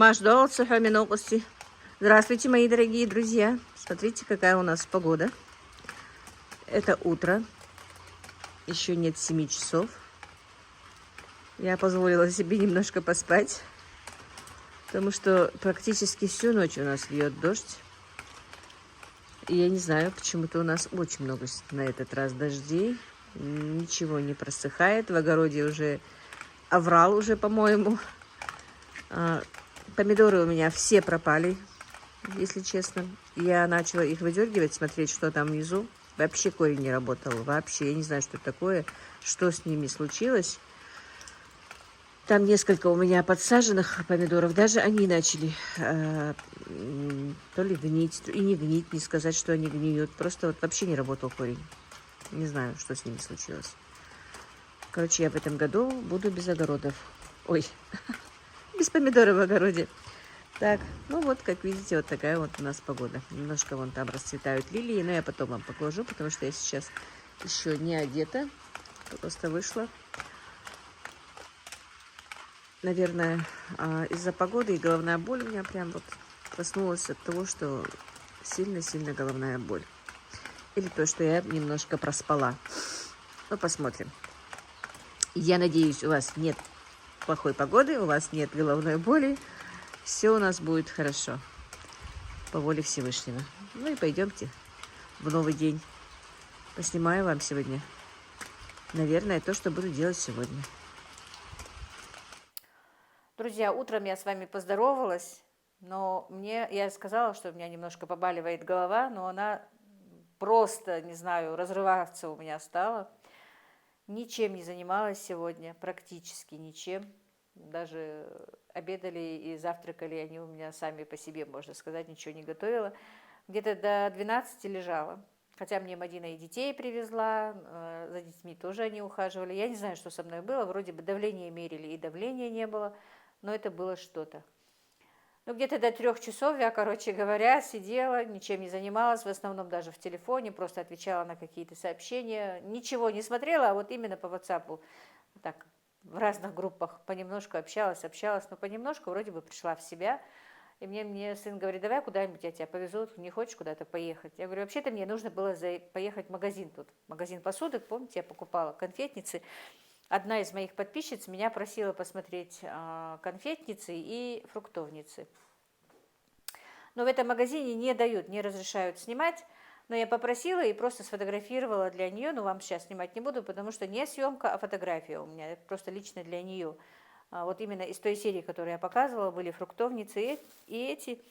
Маждолцы, хаминокости. Здравствуйте, мои дорогие друзья. Смотрите, какая у нас погода. Это утро. Еще нет 7 часов. Я позволила себе немножко поспать, потому что практически всю ночь у нас льет дождь. И я не знаю, почему-то у нас очень много на этот раз дождей. Ничего не просыхает. В огороде уже оврал уже, по-моему. Помидоры у меня все пропали, если честно. Я начала их выдергивать, смотреть, что там внизу. Вообще корень не работал. Вообще, я не знаю, что это такое, что с ними случилось. Там несколько у меня подсаженных помидоров. Даже они начали то ли гнить, и не гнить, не сказать, что они гниют. Просто вот вообще не работал корень. Не знаю, что с ними случилось. Короче, я в этом году буду без огородов. Ой, без помидоров в огороде. Так, ну вот, как видите, вот такая вот у нас погода. Немножко вон там расцветают лилии, но я потом вам покажу, потому что я сейчас еще не одета. Просто вышла. Наверное, из-за погоды и головная боль у меня прям вот проснулась от того, что сильно-сильно головная боль. Или то, что я немножко проспала. Ну, посмотрим. Я надеюсь, у вас нет плохой погоды, у вас нет головной боли. Все у нас будет хорошо. По воле Всевышнего. Ну и пойдемте в новый день. Поснимаю вам сегодня, наверное, то, что буду делать сегодня. Друзья, утром я с вами поздоровалась, но я сказала, что у меня немножко побаливает голова, но она просто, не знаю, разрываться у меня стала. Ничем не занималась сегодня, практически ничем. Даже обедали и завтракали они у меня сами по себе, можно сказать, ничего не готовила. Где-то до 12 лежала. Хотя мне Мадина и детей привезла, за детьми тоже они ухаживали. Я не знаю, что со мной было, вроде бы давление мерили, и давления не было, но это было что-то. Ну, где-то до 3 часов я, короче говоря, сидела, ничем не занималась, в основном даже в телефоне, просто отвечала на какие-то сообщения, ничего не смотрела, а вот именно по WhatsApp, так, в разных группах понемножку общалась, но понемножку вроде бы пришла в себя. И мне сын говорит, давай куда-нибудь я тебя повезу, не хочешь куда-то поехать? Я говорю, вообще-то мне нужно было поехать в магазин тут, магазин посуды, помните, я покупала конфетницы. Одна из моих подписчиц меня просила посмотреть конфетницы и фруктовницы. Но в этом магазине не дают, не разрешают снимать. Но я попросила и просто сфотографировала для нее. Но вам сейчас снимать не буду, потому что не съемка, а фотография у меня. Это просто лично для нее. Вот именно из той серии, которую я показывала, были фруктовницы и эти.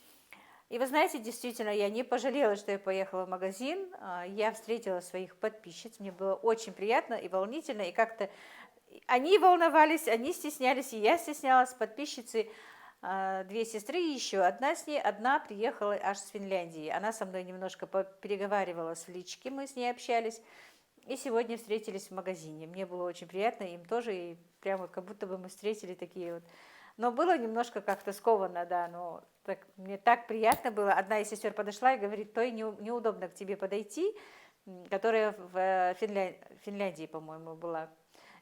И вы знаете, действительно, я не пожалела, что я поехала в магазин. Я встретила своих подписчиц. Мне было очень приятно и волнительно. И как-то они волновались, они стеснялись, и я стеснялась. Подписчицы, две сестры еще. Одна приехала аж с Финляндии. Она со мной немножко переговаривала в личке, мы с ней общались. И сегодня встретились в магазине. Мне было очень приятно, им тоже, и прямо как будто бы мы встретили такие вот. Но было немножко как-то скованно, да, но так, мне так приятно было. Одна из сестер подошла и говорит, то и неудобно к тебе подойти, которая в Финляндии, по-моему, была.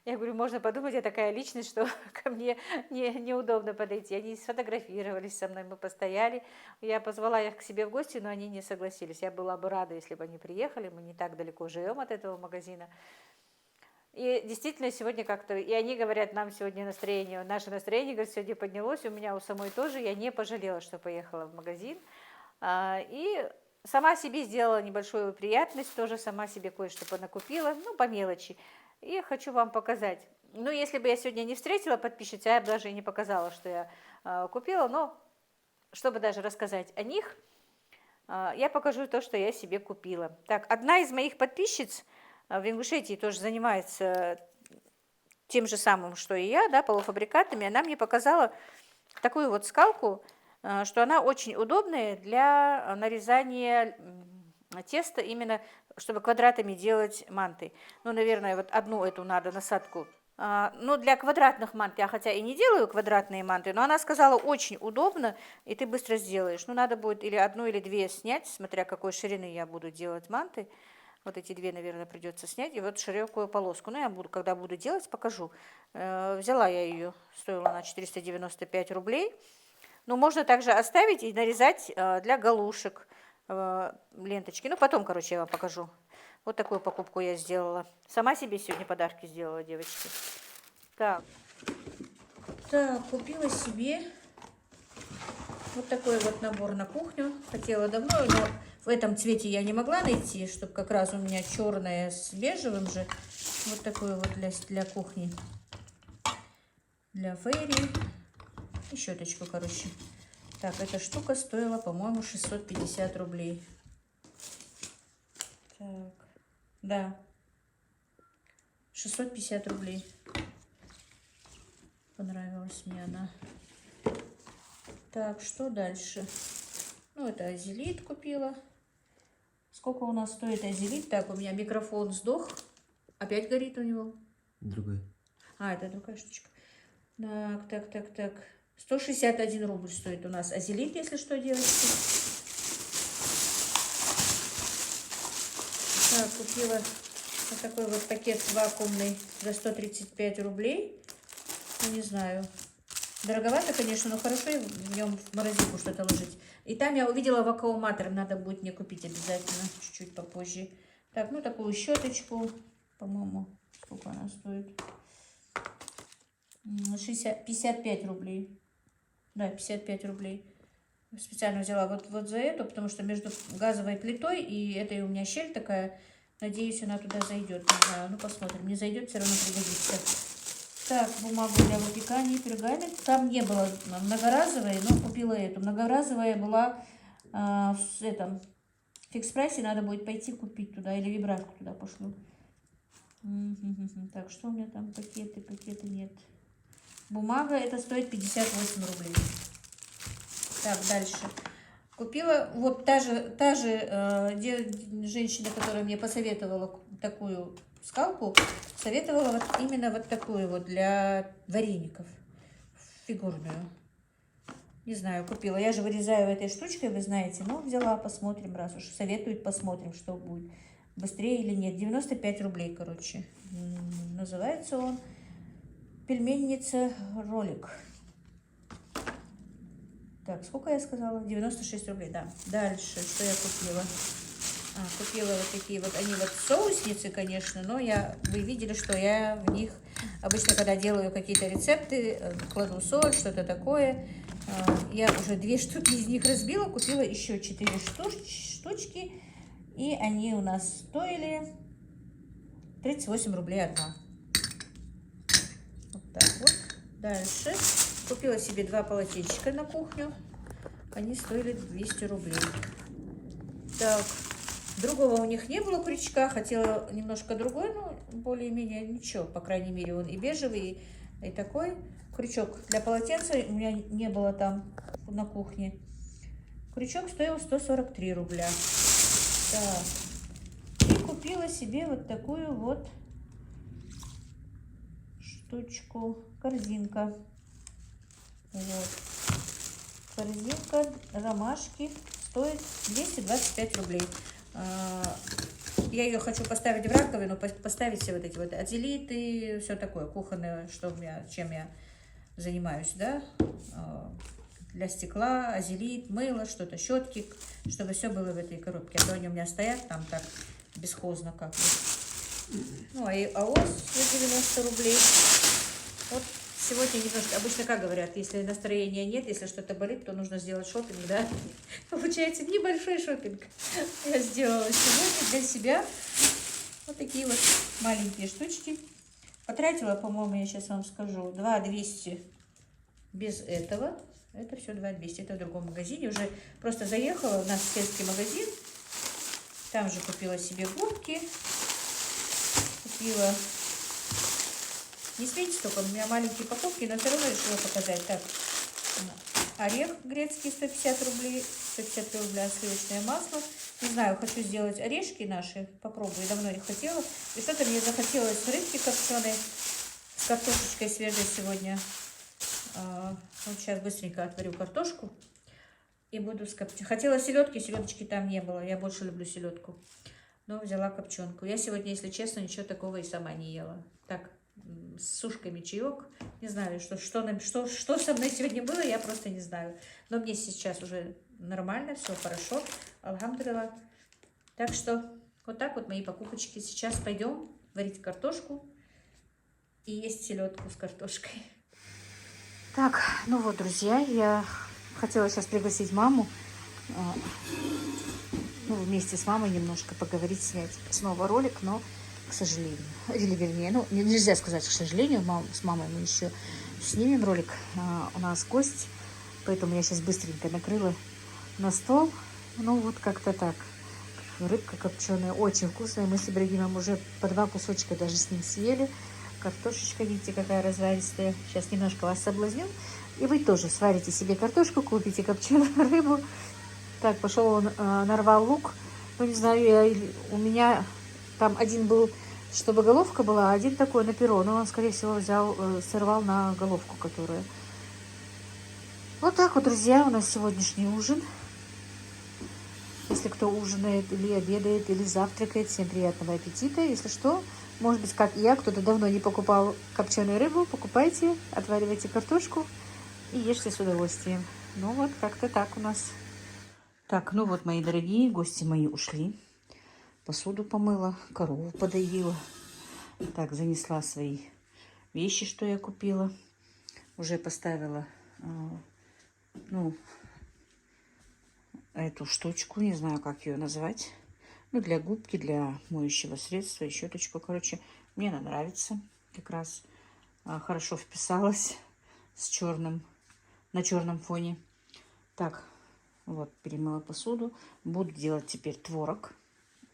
Я говорю, можно подумать, я такая личность, что ко мне неудобно подойти. Они сфотографировались со мной, мы постояли. Я позвала их к себе в гости, но они не согласились. Я была бы рада, если бы они приехали. Мы не так далеко живем от этого магазина. И действительно, сегодня как-то... И они говорят, нам сегодня настроение... Наше настроение, говорят, сегодня поднялось. У меня у самой тоже. Я не пожалела, что поехала в магазин. И сама себе сделала небольшую приятность. Тоже сама себе кое-что понакупила. Ну, по мелочи. И хочу вам показать. Ну, если бы я сегодня не встретила подписчиц, я бы даже и не показала, что я купила. Но, чтобы даже рассказать о них, я покажу то, что я себе купила. Так, одна из моих подписчиц в Ингушетии тоже занимается тем же самым, что и я, да, полуфабрикатами. Она мне показала такую вот скалку, что она очень удобная для нарезания теста, именно чтобы квадратами делать манты. Ну, наверное, вот одну эту надо насадку. Ну, для квадратных мант я хотя и не делаю квадратные манты, но она сказала, очень удобно, и ты быстро сделаешь. Ну, надо будет или одну, или две снять, смотря какой ширины я буду делать манты. Вот эти две, наверное, придется снять. И вот широкую полоску. Ну, я буду, когда буду делать, покажу. Взяла я ее, стоила она 495 рублей. Но можно также оставить и нарезать для галушек ленточки. Ну, потом, короче, я вам покажу. Вот такую покупку я сделала. Сама себе сегодня подарки сделала, девочки. Так, купила себе вот такой вот набор на кухню. Хотела давно, но в этом цвете я не могла найти, чтобы как раз у меня черное с бежевым же. Вот такой вот для кухни. Для фейри. И щеточку, короче. Так, эта штука стоила, по-моему, 650 рублей. Так, да. 650 рублей. Понравилась мне она. Так, что дальше? Ну, это азелит купила. Сколько у нас стоит азелит? Так, у меня микрофон сдох. Опять горит у него? Другой. А, это другая штучка. Так. 161 рубль стоит у нас азелит, если что, девочки. Так, купила вот такой вот пакет вакуумный за 135 рублей. Ну, не знаю. Дороговато, конечно, но хорошо в нем в морозилку что-то ложить. И там я увидела вакууматор, надо будет мне купить обязательно, чуть-чуть попозже. Так, ну такую щеточку, по-моему, сколько она стоит? 55 рублей. Да, 55 рублей. Специально взяла вот за эту, потому что между газовой плитой и этой у меня щель такая. Надеюсь, она туда зайдет. Не знаю, ну посмотрим. Не зайдет, все равно пригодится. Так, бумагу для выпекания, пергамент. Там не было многоразовой, но купила эту. Многоразовая была в этом фикс-прайсе. Надо будет пойти купить туда или вибратку туда пошлю. Так, что у меня там? Пакеты нет. Бумага, это стоит 58 рублей. Так, дальше. Купила, вот та же женщина, которая мне посоветовала такую скалку, советовала вот именно вот такую вот для вареников, фигурную. Не знаю, купила. Я же вырезаю этой штучкой, вы знаете. Ну, взяла, посмотрим, раз уж советуют, посмотрим, что будет. Быстрее или нет. 95 рублей, короче. Называется он пельменница ролик. Так, сколько я сказала? 96 рублей, да. Дальше, что я купила? Купила вот такие вот, они вот соусницы, конечно, но вы видели, что я в них обычно, когда делаю какие-то рецепты, кладу соль, что-то такое. Я уже 2 штуки из них разбила, купила еще 4 штучки, и они у нас стоили 38 рублей одна. Вот так вот. Дальше купила себе 2 полотенчика на кухню, они стоили 200 рублей. Так. Другого у них не было крючка, хотела немножко другой, но более-менее ничего, по крайней мере, он и бежевый, и такой. Крючок для полотенца у меня не было там на кухне. Крючок стоил 143 рубля. Так. И купила себе вот такую вот штучку, корзинка. Вот. Корзинка ромашки стоит 225 рублей. Я ее хочу поставить в раковину, поставить все вот эти вот азелиты, все такое кухонное, чем я занимаюсь, да, для стекла, азелит, мыло, что-то, щетки, чтобы все было в этой коробке. А то они у меня стоят там так бесхозно как бы. Ну, а АОС за 90 рублей. Вот сегодня немножко, обычно как говорят, если настроения нет, если что-то болит, то нужно сделать шопинг, да? Получается небольшой шопинг я сделала сегодня для себя. Вот такие вот маленькие штучки. Потратила, по-моему, я сейчас вам скажу, 2200 без этого. Это все 2200, это в другом магазине. Уже просто заехала в наш сельский магазин. Там же купила себе губки. Купила... Не смотрите, только у меня маленькие покупки, но все равно решила показать. Так, орех грецкий 150 рублей, 150 рублей сливочное масло. Не знаю, хочу сделать орешки наши, попробую, давно не хотела. И что-то мне захотелось рыбки копченой с картошечкой свежей сегодня. Вот сейчас быстренько отварю картошку и буду скоптить. Хотела селедочки там не было, я больше люблю селедку. Но взяла копченку. Я сегодня, если честно, ничего такого и сама не ела. Так. с сушками чаек. Не знаю, что со мной сегодня было, я просто не знаю. Но мне сейчас уже нормально, все хорошо. Алхамдулилла. Так что вот так вот мои покупочки. Сейчас пойдем варить картошку и есть селедку с картошкой. Так, ну вот, друзья, я хотела сейчас пригласить маму, ну, вместе с мамой немножко поговорить, снять снова ролик, но, к сожалению, или вернее, ну, нельзя сказать, к сожалению, с мамой мы еще снимем ролик, у нас гость, поэтому я сейчас быстренько накрыла на стол, ну, вот как-то так. Рыбка копченая, очень вкусная, мы с Ибрагимом уже по 2 кусочка даже с ним съели. Картошечка, видите, какая разваристая. Сейчас немножко вас соблазню. И вы тоже сварите себе картошку, купите копченую рыбу. Так, пошел он, нарвал лук. Ну, не знаю, у меня там один был, чтобы головка была, а один такой на перо. Но он, скорее всего, сорвал на головку, которая. Вот так вот, друзья, у нас сегодняшний ужин. Если кто ужинает или обедает, или завтракает, всем приятного аппетита. Если что, может быть, как и я, кто-то давно не покупал копченую рыбу, покупайте, отваривайте картошку и ешьте с удовольствием. Ну вот, как-то так у нас. Так, ну вот, мои дорогие, гости мои ушли. Посуду помыла, корову подоила. Так, занесла свои вещи, что я купила. Уже поставила, ну, эту штучку, не знаю, как ее назвать. Ну, для губки, для моющего средства и щеточку. Короче, мне она нравится. Как раз хорошо вписалась с черным, на черном фоне. Так, вот, перемыла посуду. Буду делать теперь творог.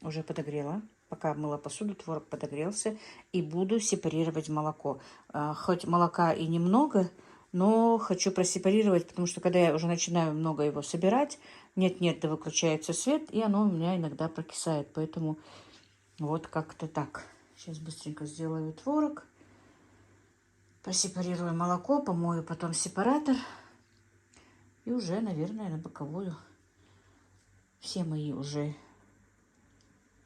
Уже подогрела. Пока мыла посуду, творог подогрелся. И буду сепарировать молоко. Хоть молока и немного, но хочу просепарировать, потому что когда я уже начинаю много его собирать, нет-нет, да выключается свет, и оно у меня иногда прокисает. Поэтому вот как-то так. Сейчас быстренько сделаю творог. Просепарирую молоко, помою потом сепаратор. И уже, наверное, на боковую. Все мои уже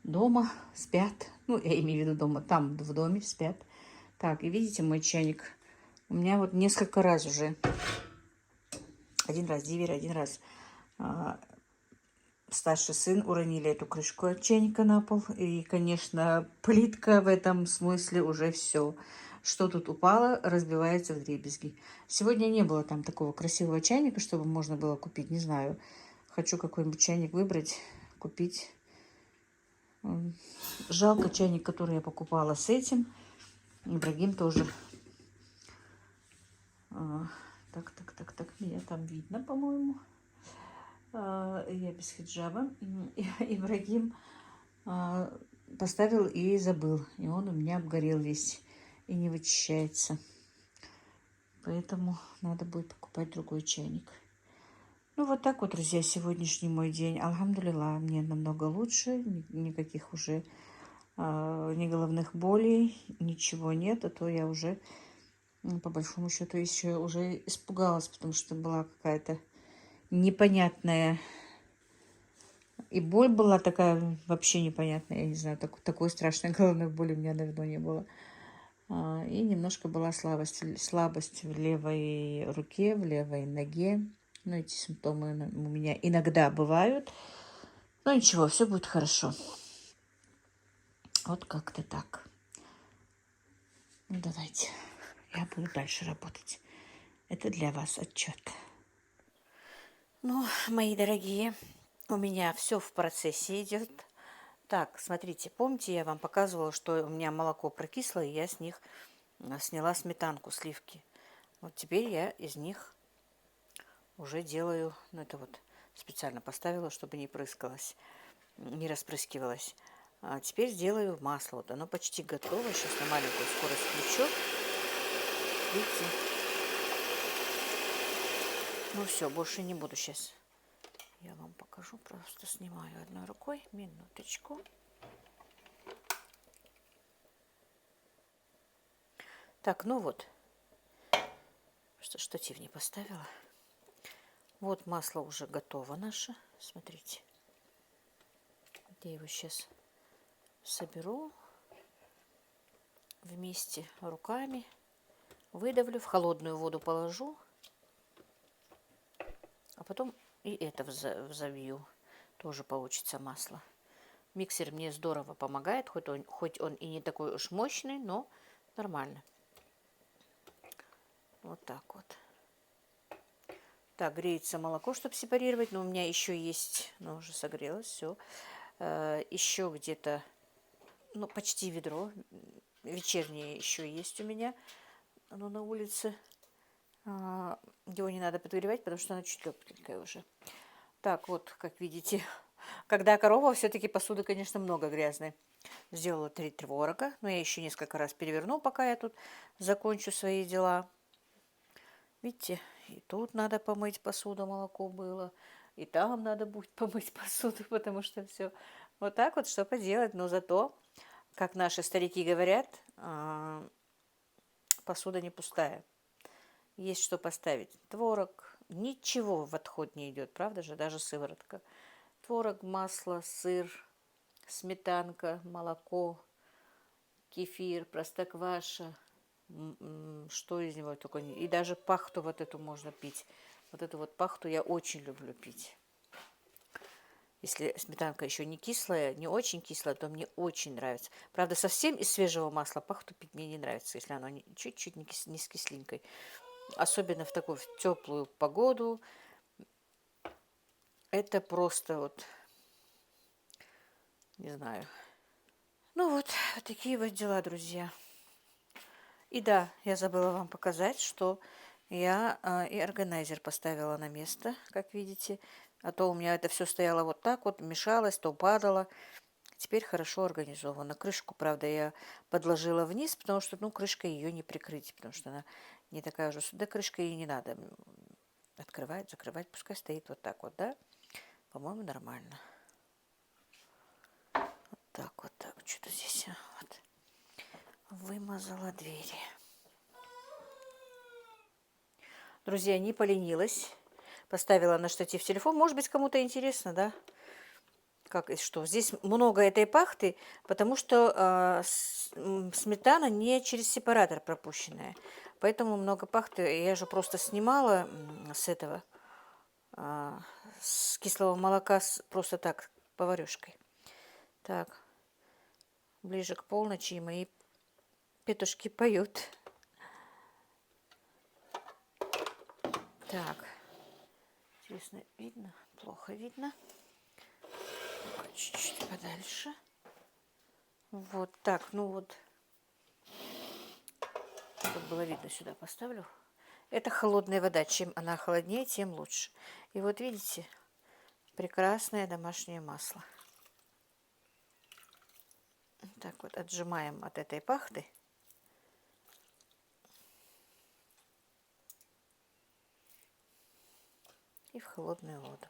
дома спят. Ну, я имею в виду дома, там в доме спят. Так, и видите мой чайник? У меня вот несколько раз уже. Один раз Дивер, один раз старший сын уронили эту крышку от чайника на пол. И, конечно, плитка в этом смысле уже все. Что тут упало, разбивается вдребезги. Сегодня не было там такого красивого чайника, чтобы можно было купить. Не знаю. Хочу какой-нибудь чайник выбрать, купить. Жалко чайник, который я покупала с этим. Ибрагим тоже. Так. Меня там видно, по-моему. Я без хиджаба. Ибрагим поставил и забыл. И он у меня обгорел весь. И не вычищается. Поэтому надо будет покупать другой чайник. Ну, вот так вот, друзья, сегодняшний мой день. Алхамдулилла, мне намного лучше. Никаких уже ни головных болей, ничего нет. А то я уже, по большому счету, еще уже испугалась, потому что была какая-то непонятная. И боль была такая вообще непонятная. Я не знаю, такой страшной головной боли у меня давно не было. И немножко была слабость в левой руке, в левой ноге. Ну, эти симптомы у меня иногда бывают. Но ничего, все будет хорошо. Вот как-то так. Ну, давайте. Я буду дальше работать. Это для вас отчет. Ну, мои дорогие, у меня все в процессе идет. Так, смотрите, помните, я вам показывала, что у меня молоко прокисло, и я с них сняла сметанку, сливки. Вот теперь я из них уже делаю, ну это вот специально поставила, чтобы не прыскалось, не распрыскивалось. А теперь сделаю масло. Вот оно почти готово. Сейчас на маленькую скорость включу. Видите? Ну все, больше не буду сейчас. Я вам покажу, просто снимаю одной рукой. Минуточку. Так, ну вот. Что штатив не поставила. Вот масло уже готово наше. Смотрите. Я его сейчас соберу. вместе руками, выдавлю, в холодную воду положу, а потом и это взовью. Тоже получится масло. Миксер мне здорово помогает, хоть он и не такой уж мощный, но нормально. Вот так вот. Так, греется молоко, чтобы сепарировать, но у меня еще есть, ну, уже согрелось, все. Еще где-то, ну, почти ведро, вечернее еще есть у меня, оно на улице. Его не надо подогревать, потому что оно чуть легкое уже. Так, вот, как видите, когда корова, все-таки посуды, конечно, много грязной. Сделала 3 творога, но я еще несколько раз переверну, пока я тут закончу свои дела. Видите, и тут надо помыть посуду, молоко было, и там надо будет помыть посуду, потому что все вот так вот, что поделать. Но зато, как наши старики говорят, посуда не пустая. Есть что поставить. Творог, ничего в отход не идет, правда же, даже сыворотка. Творог, масло, сыр, сметанка, молоко, кефир, простокваша, что из него только не... И даже пахту вот эту можно пить. Вот эту вот пахту я очень люблю пить. Если сметанка еще не кислая, не очень кислая, то мне очень нравится. Правда, совсем из свежего масла пахту пить мне не нравится, если оно чуть-чуть не с кислинкой. Особенно в такую в теплую погоду. Это просто вот, не знаю. Ну вот такие вот дела, друзья. И да, я забыла вам показать, что я и органайзер поставила на место, как видите. А то у меня это все стояло вот так вот, мешалось, то падало. Теперь хорошо организовано. Крышку, правда, я подложила вниз, потому что, ну, крышкой ее не прикрыть, потому что она не такая уже... Да, крышкой и не надо открывать, закрывать. Пускай стоит вот так вот, да? По-моему, нормально. Вот так. Что-то здесь вот вымазала двери. Друзья, не поленилась. Поставила на штатив телефон. Может быть, кому-то интересно, да? Как и что? Здесь много этой пахты, потому что сметана не через сепаратор пропущенная. Поэтому много пахты. Я же просто снимала с этого, с кислого молока, просто так, поварешкой. Так, ближе к полночи и мои петушки поют. Так, интересно, видно? Плохо видно. Чуть-чуть подальше. Вот так, ну вот. Чтобы было видно, сюда поставлю. Это холодная вода. Чем она холоднее, тем лучше. И вот видите, прекрасное домашнее масло. Так вот, отжимаем от этой пахты. И в холодную воду.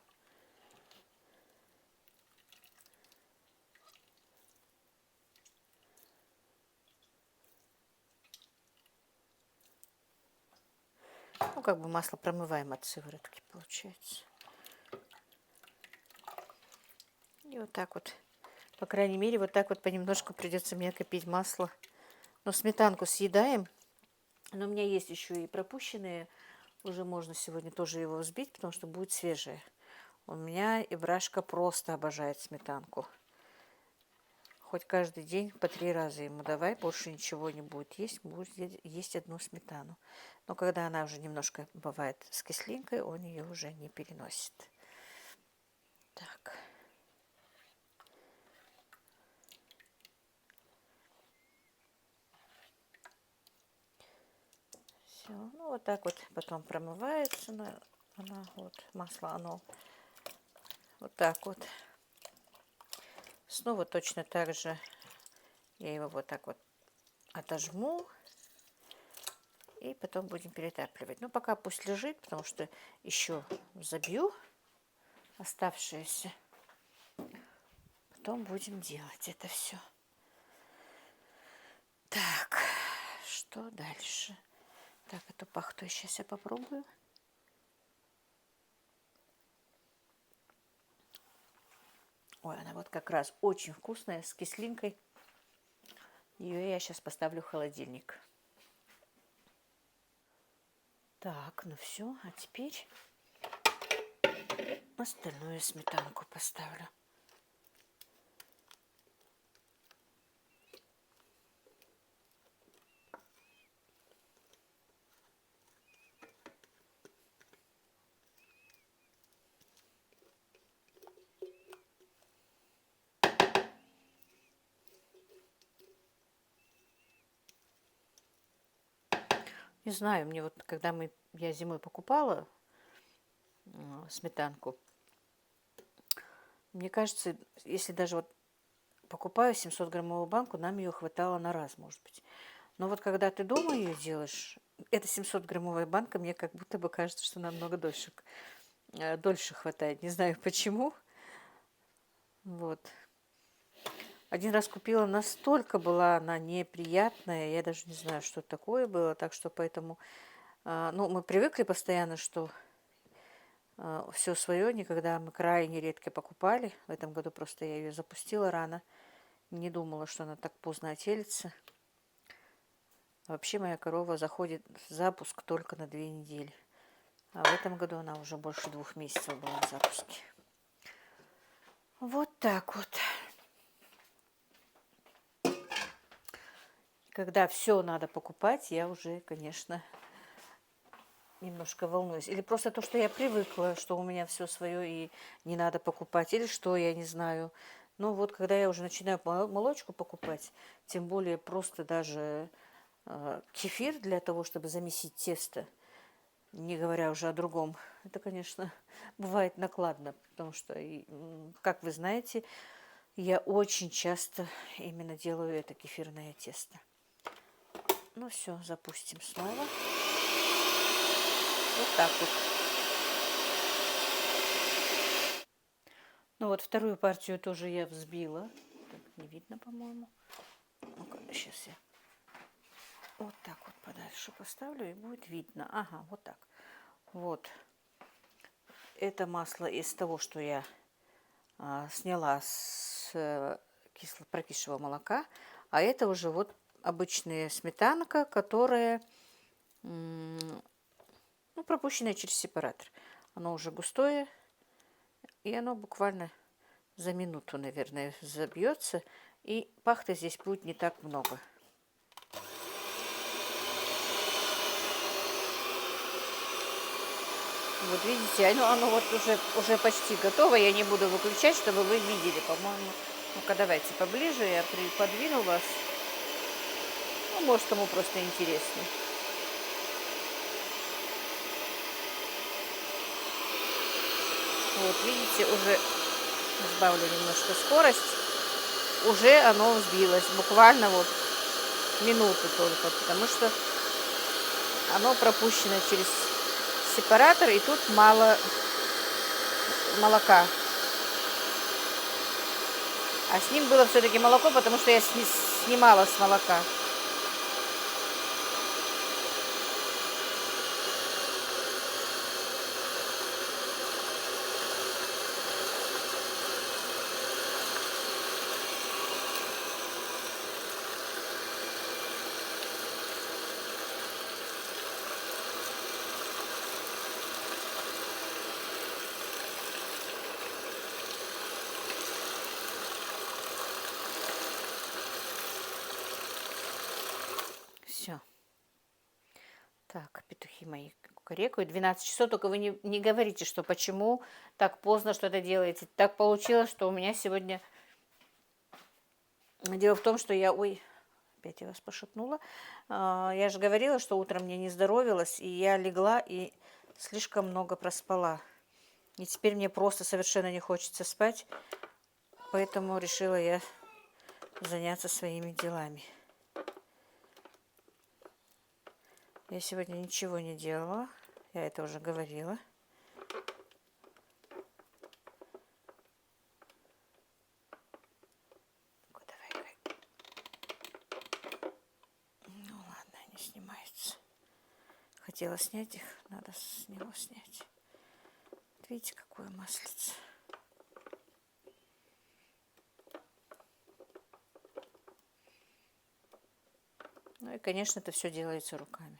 Ну, как бы масло промываем от сыворотки, получается. И вот так вот. По крайней мере, вот так вот понемножку придется мне копить масло. Но сметанку съедаем. Но у меня есть еще и пропущенные. Уже можно сегодня тоже его взбить, потому что будет свежее. У меня Ибрашка просто обожает сметанку. Хоть каждый день по 3 раза ему давай, больше ничего не будет есть одну сметану. Но когда она уже немножко бывает с кислинкой, он ее уже не переносит. Так. Все, ну вот так вот потом промывается она вот, масло, оно вот так вот. Снова точно так же я его вот так вот отожму. И потом будем перетапливать. Ну, пока пусть лежит, потому что еще забью оставшееся. Потом будем делать это все. Так, что дальше? Так, эту пахту сейчас я попробую. Ой, она вот как раз очень вкусная, с кислинкой. Ее я сейчас поставлю в холодильник. Так, ну все, а теперь остальную сметанку поставлю. Не знаю, мне вот, когда я зимой покупала сметанку, мне кажется, если даже вот покупаю 700-граммовую банку, нам ее хватало на раз, может быть. Но вот когда ты дома ее делаешь, эта 700-граммовая банка, мне как будто бы кажется, что намного дольше хватает. Не знаю почему. Вот. Один раз купила, настолько была она неприятная, я даже не знаю, что такое было, так что поэтому, ну, мы привыкли постоянно, что все свое никогда мы крайне редко покупали. В этом году просто я ее запустила рано, не думала, что она так поздно отелится. Вообще моя корова заходит в запуск только на 2 недели, а в этом году она уже больше 2 месяцев была в запуске. Вот так вот. Когда все надо покупать, я уже, конечно, немножко волнуюсь. Или просто то, что я привыкла, что у меня все свое и не надо покупать, или что, я не знаю. Но вот когда я уже начинаю молочку покупать, тем более просто даже кефир для того, чтобы замесить тесто, не говоря уже о другом, это, конечно, бывает накладно, потому что, как вы знаете, я очень часто именно делаю это кефирное тесто. Ну все, запустим снова. Вот так вот. Ну вот вторую партию тоже я взбила. Так, не видно, по-моему. Ну-ка, сейчас я вот так вот подальше поставлю, и будет видно. Ага, вот так. Вот. Это масло из того, что я сняла с прокисшего молока. А это уже вот обычная сметанка, которая ну, пропущенная через сепаратор. Оно уже густое, и оно буквально за минуту, наверное, забьется. И пахты здесь будет не так много. Вот видите, оно вот уже почти готово. Я не буду выключать, чтобы вы видели, по-моему. Ну-ка, давайте поближе. Я подвину вас. Ну, может, кому просто интересно. Вот, видите, уже сбавлю немножко скорость. Уже оно взбилось. Буквально вот минуту только, потому что оно пропущено через сепаратор, и тут мало молока. А с ним было все-таки молоко, потому что я снимала с молока. Все. Так, петухи мои кукарекают. 12 часов, только вы не говорите, что почему так поздно что-то делаете. Так получилось, что у меня сегодня... Дело в том, что Ой, опять я вас пошатнула. Я же говорила, что утром мне не здоровилось, и я легла и слишком много проспала. И теперь мне просто совершенно не хочется спать, поэтому решила я заняться своими делами. Я сегодня ничего не делала, я это уже говорила. Ну ладно, не снимается. Хотела снять их, надо с него снять. Видите, какое маслице. Ну и, конечно, это все делается руками.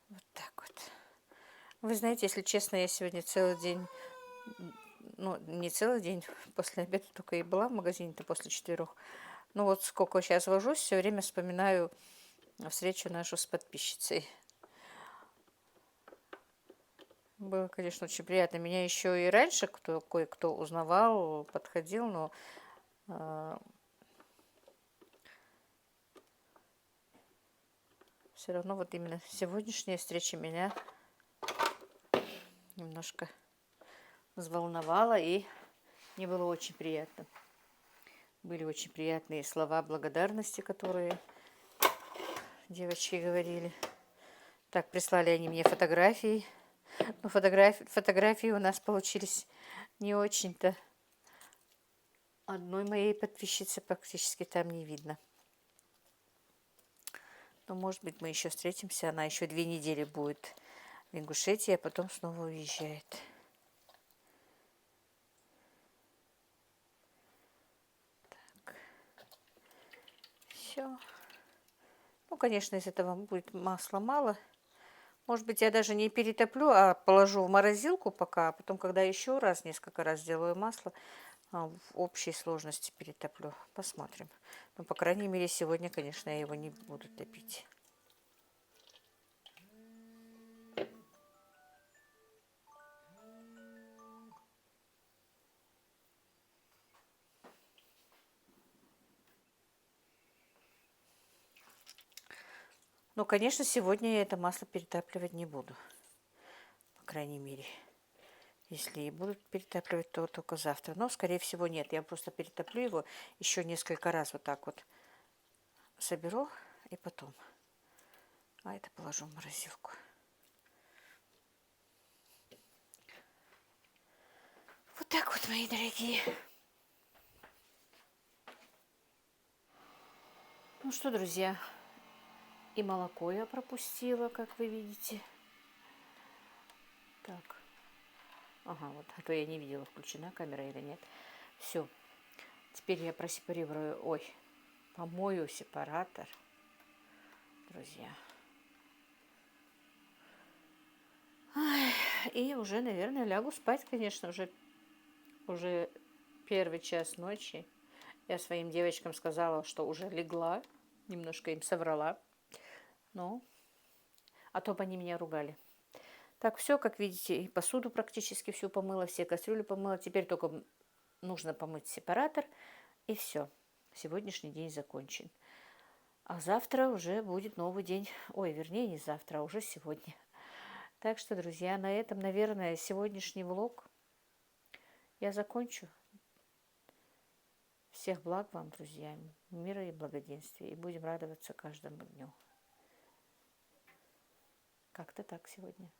Вот так вот. Вы знаете, если честно, я сегодня целый день, ну, не целый день, после обеда только и была в магазине-то после 4. Ну вот сколько сейчас вожусь, все время вспоминаю встречу нашу с подписчицей. Было, конечно, очень приятно. Меня еще и раньше кое-кто узнавал, подходил, но все равно вот именно сегодняшняя встреча меня немножко взволновала, и мне было очень приятно. Были очень приятные слова благодарности, которые девочки говорили. Так, прислали они мне фотографии. Но фотографии у нас получились не очень-то. Одной моей подписчицы практически там не видно. Но, может быть, мы еще встретимся. Она еще 2 недели будет в Ингушетии, а потом снова уезжает. Так. Все. Ну, конечно, из этого будет масла мало. Может быть, я даже не перетоплю, а положу в морозилку пока, а потом, когда еще раз, несколько раз сделаю масло, в общей сложности перетоплю. Посмотрим. Но, по крайней мере, сегодня, конечно, я его не буду топить. Но, конечно, сегодня я это масло перетапливать не буду. По крайней мере. Если и будут перетапливать, то только завтра. Но, скорее всего, нет. Я просто перетоплю его еще несколько раз вот так вот. Соберу и потом. А это положу в морозилку. Вот так вот, мои дорогие. Ну что, друзья, и молоко я пропустила, как вы видите. Так. Ага, вот, а то я не видела, включена камера или нет. Все. Теперь я просепарирую, помою сепаратор, друзья. И уже, наверное, лягу спать, конечно, уже 1 час ночи. Я своим девочкам сказала, что уже легла, немножко им соврала. Ну, а то бы они меня ругали. Так, все, как видите, и посуду практически всю помыла, все кастрюли помыла. Теперь только нужно помыть сепаратор, и все. Сегодняшний день закончен. А завтра уже будет новый день. Ой, вернее, не завтра, а уже сегодня. Так что, друзья, на этом, наверное, сегодняшний влог я закончу. Всех благ вам, друзья, мира и благоденствия. И будем радоваться каждому дню. Как-то так сегодня.